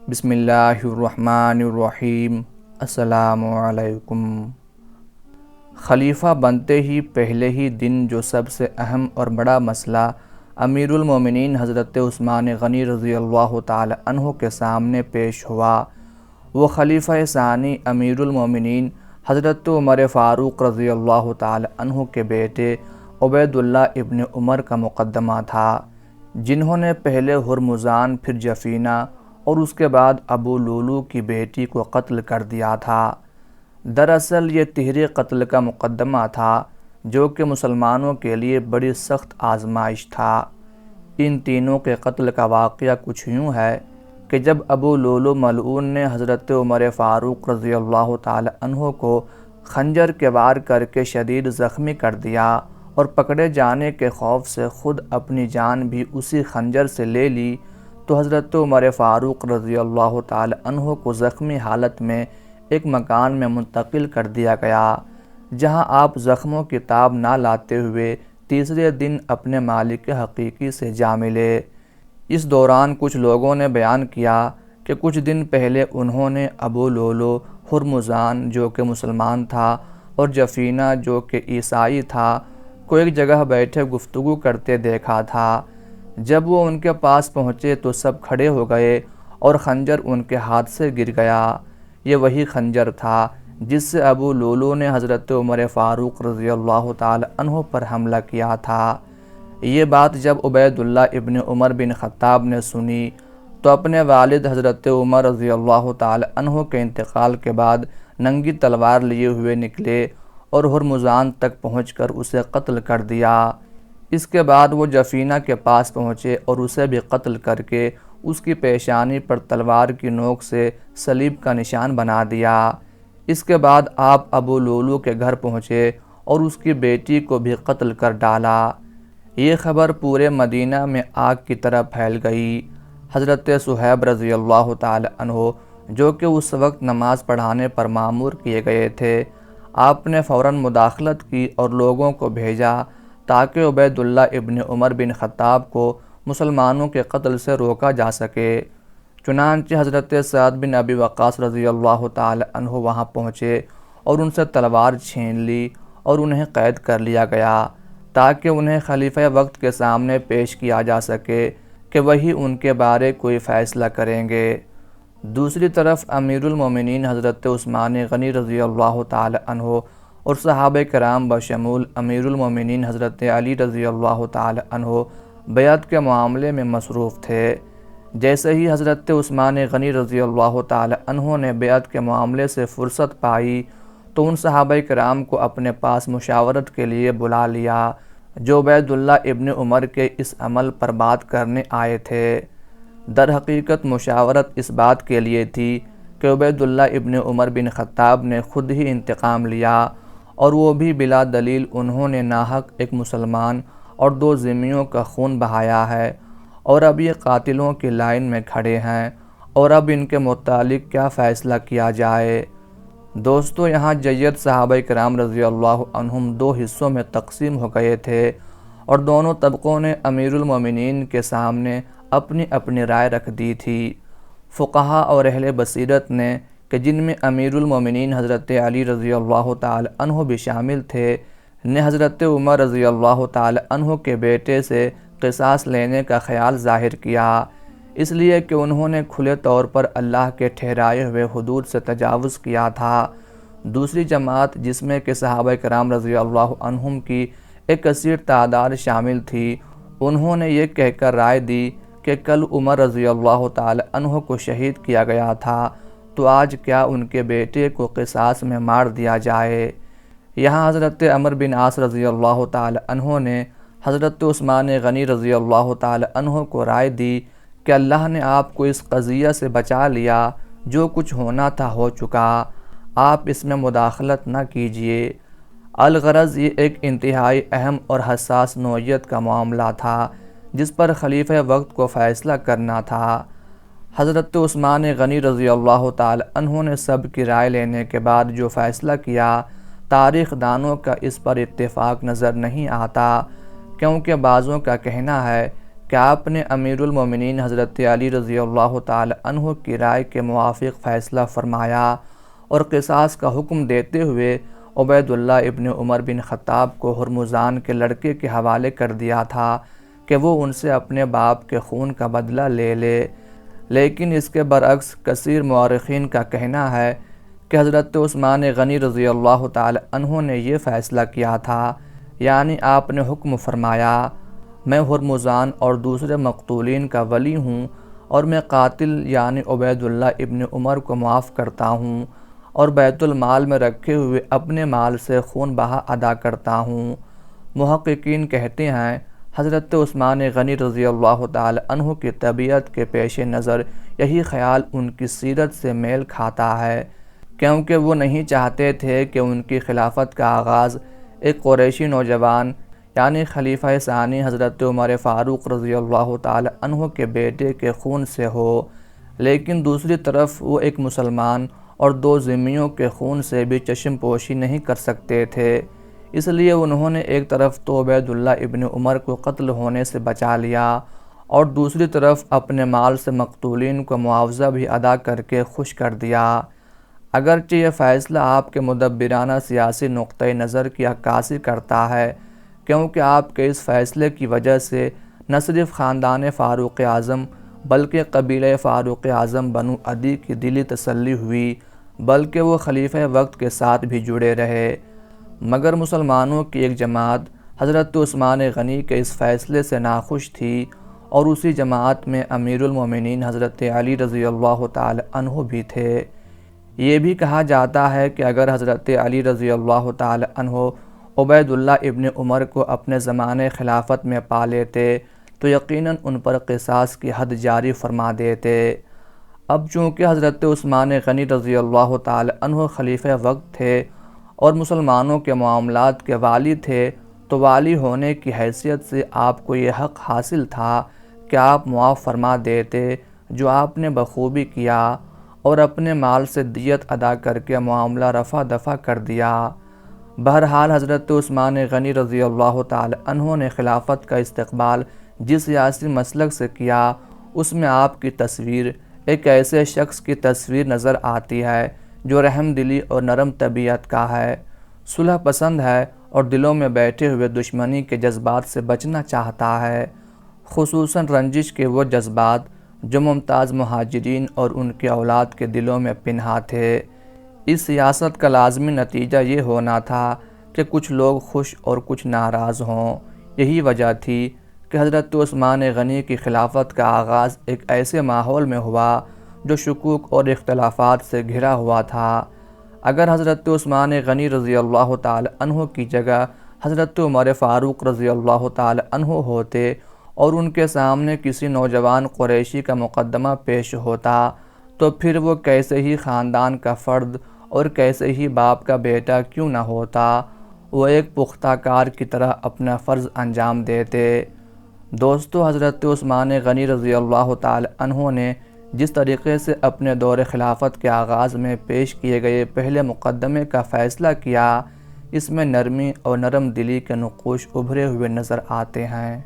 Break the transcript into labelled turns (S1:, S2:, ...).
S1: بسم اللہ الرحمن الرحیم۔ السلام علیکم۔ خلیفہ بنتے ہی پہلے ہی دن جو سب سے اہم اور بڑا مسئلہ امیر المومنین حضرت عثمان غنی رضی اللہ تعالی عنہ کے سامنے پیش ہوا، وہ خلیفہ ثانی امیر المومنین حضرت عمر فاروق رضی اللہ تعالی عنہ کے بیٹے عبید اللہ ابن عمر کا مقدمہ تھا، جنہوں نے پہلے ہرمزان پھر جفینہ اور اس کے بعد ابو لولو کی بیٹی کو قتل کر دیا تھا۔ دراصل یہ تہرے قتل کا مقدمہ تھا، جو کہ مسلمانوں کے لیے بڑی سخت آزمائش تھا۔ ان تینوں کے قتل کا واقعہ کچھ یوں ہے کہ جب ابو لولو ملعون نے حضرت عمر فاروق رضی اللہ تعالی عنہ کو خنجر کے وار کر کے شدید زخمی کر دیا اور پکڑے جانے کے خوف سے خود اپنی جان بھی اسی خنجر سے لے لی، تو حضرت عمر فاروق رضی اللہ تعالی عنہ کو زخمی حالت میں ایک مکان میں منتقل کر دیا گیا، جہاں آپ زخموں کی تاب نہ لاتے ہوئے تیسرے دن اپنے مالک حقیقی سے جا ملے۔ اس دوران کچھ لوگوں نے بیان کیا کہ کچھ دن پہلے انہوں نے ابو لولو، ہرمزان جو کہ مسلمان تھا اور جفینہ جو کہ عیسائی تھا کو ایک جگہ بیٹھے گفتگو کرتے دیکھا تھا۔ جب وہ ان کے پاس پہنچے تو سب کھڑے ہو گئے اور خنجر ان کے ہاتھ سے گر گیا۔ یہ وہی خنجر تھا جس سے ابو لولو نے حضرت عمر فاروق رضی اللہ تعالی عنہ پر حملہ کیا تھا۔ یہ بات جب عبید اللہ ابن عمر بن خطاب نے سنی تو اپنے والد حضرت عمر رضی اللہ تعالی عنہ کے انتقال کے بعد ننگی تلوار لیے ہوئے نکلے اور ہرمزان تک پہنچ کر اسے قتل کر دیا۔ اس کے بعد وہ جفینہ کے پاس پہنچے اور اسے بھی قتل کر کے اس کی پیشانی پر تلوار کی نوک سے صلیب کا نشان بنا دیا۔ اس کے بعد آپ ابو لولو کے گھر پہنچے اور اس کی بیٹی کو بھی قتل کر ڈالا۔ یہ خبر پورے مدینہ میں آگ کی طرح پھیل گئی۔ حضرت صہیب رضی اللہ تعالی عنہ جو کہ اس وقت نماز پڑھانے پر مامور کیے گئے تھے، آپ نے فوراً مداخلت کی اور لوگوں کو بھیجا تاکہ عبید اللہ ابن عمر بن خطاب کو مسلمانوں کے قتل سے روکا جا سکے۔ چنانچہ حضرت سعد بن ابی وقاص رضی اللہ تعالی عنہ وہاں پہنچے اور ان سے تلوار چھین لی اور انہیں قید کر لیا گیا تاکہ انہیں خلیفہ وقت کے سامنے پیش کیا جا سکے کہ وہی ان کے بارے کوئی فیصلہ کریں گے۔ دوسری طرف امیر المومنین حضرت عثمان غنی رضی اللہ تعالی عنہ اور صحابہ کرام بشمول امیر المومنین حضرت علی رضی اللہ تعالی عنہ بیعت کے معاملے میں مصروف تھے۔ جیسے ہی حضرت عثمان غنی رضی اللہ تعالی عنہ نے بیعت کے معاملے سے فرصت پائی تو ان صحابہ کرام کو اپنے پاس مشاورت کے لیے بلا لیا جو عبید اللہ ابن عمر کے اس عمل پر بات کرنے آئے تھے۔ در حقیقت مشاورت اس بات کے لیے تھی کہ عبید اللہ ابن عمر بن خطاب نے خود ہی انتقام لیا اور وہ بھی بلا دلیل انہوں نے ناحق ایک مسلمان اور دو ذمیوں کا خون بہایا ہے، اور اب یہ قاتلوں کی لائن میں کھڑے ہیں اور اب ان کے متعلق کیا فیصلہ کیا جائے۔ دوستو، یہاں جید صحابہ کرام رضی اللہ عنہم دو حصوں میں تقسیم ہو گئے تھے اور دونوں طبقوں نے امیر المومنین کے سامنے اپنی اپنی رائے رکھ دی تھی۔ فقہا اور اہل بصیرت نے کہ جن میں امیر المومنین حضرت علی رضی اللہ تعالی عنہ بھی شامل تھے، نے حضرت عمر رضی اللہ تعالی عنہ کے بیٹے سے قصاص لینے کا خیال ظاہر کیا، اس لیے کہ انہوں نے کھلے طور پر اللہ کے ٹھہرائے ہوئے حدود سے تجاوز کیا تھا۔ دوسری جماعت جس میں کہ صحابہ کرام رضی اللہ عنہم کی ایک کثیر تعداد شامل تھی، انہوں نے یہ کہہ کر رائے دی کہ کل عمر رضی اللہ تعالی عنہ کو شہید کیا گیا تھا تو آج کیا ان کے بیٹے کو قصاص میں مار دیا جائے۔ یہاں حضرت عمر بن عاص رضی اللہ تعالی عنہ نے حضرت عثمان غنی رضی اللہ تعالی عنہ کو رائے دی کہ اللہ نے آپ کو اس قضیہ سے بچا لیا، جو کچھ ہونا تھا ہو چکا، آپ اس میں مداخلت نہ کیجیے۔ الغرض یہ ایک انتہائی اہم اور حساس نوعیت کا معاملہ تھا جس پر خلیفہ وقت کو فیصلہ کرنا تھا۔ حضرت عثمان غنی رضی اللہ تعالی عنہ نے سب کی رائے لینے کے بعد جو فیصلہ کیا، تاریخ دانوں کا اس پر اتفاق نظر نہیں آتا، کیونکہ بعضوں کا کہنا ہے کہ آپ نے امیر المومنین حضرت علی رضی اللہ تعالی عنہ کی رائے کے موافق فیصلہ فرمایا اور قصاص کا حکم دیتے ہوئے عبید اللہ ابن عمر بن خطاب کو ہرمزان کے لڑکے کے حوالے کر دیا تھا کہ وہ ان سے اپنے باپ کے خون کا بدلہ لے لے۔ لیکن اس کے برعکس کثیر مورخین کا کہنا ہے کہ حضرت عثمان غنی رضی اللہ تعالی عنہ نے یہ فیصلہ کیا تھا، یعنی آپ نے حکم فرمایا، میں ہرمزان اور دوسرے مقتولین کا ولی ہوں اور میں قاتل یعنی عبید اللہ ابن عمر کو معاف کرتا ہوں اور بیت المال میں رکھے ہوئے اپنے مال سے خون بہا ادا کرتا ہوں۔ محققین کہتے ہیں حضرت عثمان غنی رضی اللہ تعالی عنہ کی طبیعت کے پیش نظر یہی خیال ان کی سیرت سے میل کھاتا ہے، کیونکہ وہ نہیں چاہتے تھے کہ ان کی خلافت کا آغاز ایک قریشی نوجوان یعنی خلیفہ ثانی حضرت عمر فاروق رضی اللہ تعالی عنہ کے بیٹے کے خون سے ہو، لیکن دوسری طرف وہ ایک مسلمان اور دو ذمیوں کے خون سے بھی چشم پوشی نہیں کر سکتے تھے۔ اس لیے انہوں نے ایک طرف تو عبید اللہ ابن عمر کو قتل ہونے سے بچا لیا اور دوسری طرف اپنے مال سے مقتولین کو معاوضہ بھی ادا کر کے خوش کر دیا۔ اگرچہ یہ فیصلہ آپ کے مدبرانہ سیاسی نقطۂ نظر کی عکاسی کرتا ہے، کیونکہ آپ کے اس فیصلے کی وجہ سے نہ صرف خاندان فاروق اعظم بلکہ قبیلہ فاروق اعظم بنو عدی کی دلی تسلی ہوئی، بلکہ وہ خلیفہ وقت کے ساتھ بھی جڑے رہے۔ مگر مسلمانوں کی ایک جماعت حضرت عثمان غنی کے اس فیصلے سے ناخوش تھی اور اسی جماعت میں امیر المومنین حضرت علی رضی اللہ تعالی عنہ بھی تھے۔ یہ بھی کہا جاتا ہے کہ اگر حضرت علی رضی اللہ تعالی عنہ عبید اللہ ابن عمر کو اپنے زمانے خلافت میں پا لیتے تو یقیناً ان پر قصاص کی حد جاری فرما دیتے۔ اب چونکہ حضرت عثمان غنی رضی اللہ تعالی عنہ خلیفہ وقت تھے اور مسلمانوں کے معاملات کے والی تھے، تو والی ہونے کی حیثیت سے آپ کو یہ حق حاصل تھا کہ آپ معاف فرما دیتے، جو آپ نے بخوبی کیا اور اپنے مال سے دیت ادا کر کے معاملہ رفع دفع کر دیا۔ بہرحال حضرت عثمان غنی رضی اللہ تعالی عنہ نے خلافت کا استقبال جس سیاسی مسلک سے کیا، اس میں آپ کی تصویر ایک ایسے شخص کی تصویر نظر آتی ہے جو رحم دلی اور نرم طبیعت کا ہے، صلح پسند ہے اور دلوں میں بیٹھے ہوئے دشمنی کے جذبات سے بچنا چاہتا ہے، خصوصاً رنجش کے وہ جذبات جو ممتاز مہاجرین اور ان کے اولاد کے دلوں میں پنہاں تھے۔ اس سیاست کا لازمی نتیجہ یہ ہونا تھا کہ کچھ لوگ خوش اور کچھ ناراض ہوں۔ یہی وجہ تھی کہ حضرت عثمان غنی کی خلافت کا آغاز ایک ایسے ماحول میں ہوا جو شکوک اور اختلافات سے گھرا ہوا تھا۔ اگر حضرت عثمان غنی رضی اللہ تعالی عنہ کی جگہ حضرت عمر فاروق رضی اللہ تعالی عنہ ہوتے اور ان کے سامنے کسی نوجوان قریشی کا مقدمہ پیش ہوتا، تو پھر وہ کیسے ہی خاندان کا فرد اور کیسے ہی باپ کا بیٹا کیوں نہ ہوتا، وہ ایک پختہ کار کی طرح اپنا فرض انجام دیتے۔ دوستو، حضرت عثمان غنی رضی اللہ تعالی عنہ نے جس طریقے سے اپنے دور خلافت کے آغاز میں پیش کیے گئے پہلے مقدمے کا فیصلہ کیا، اس میں نرمی اور نرم دلی کے نقوش ابھرے ہوئے نظر آتے ہیں۔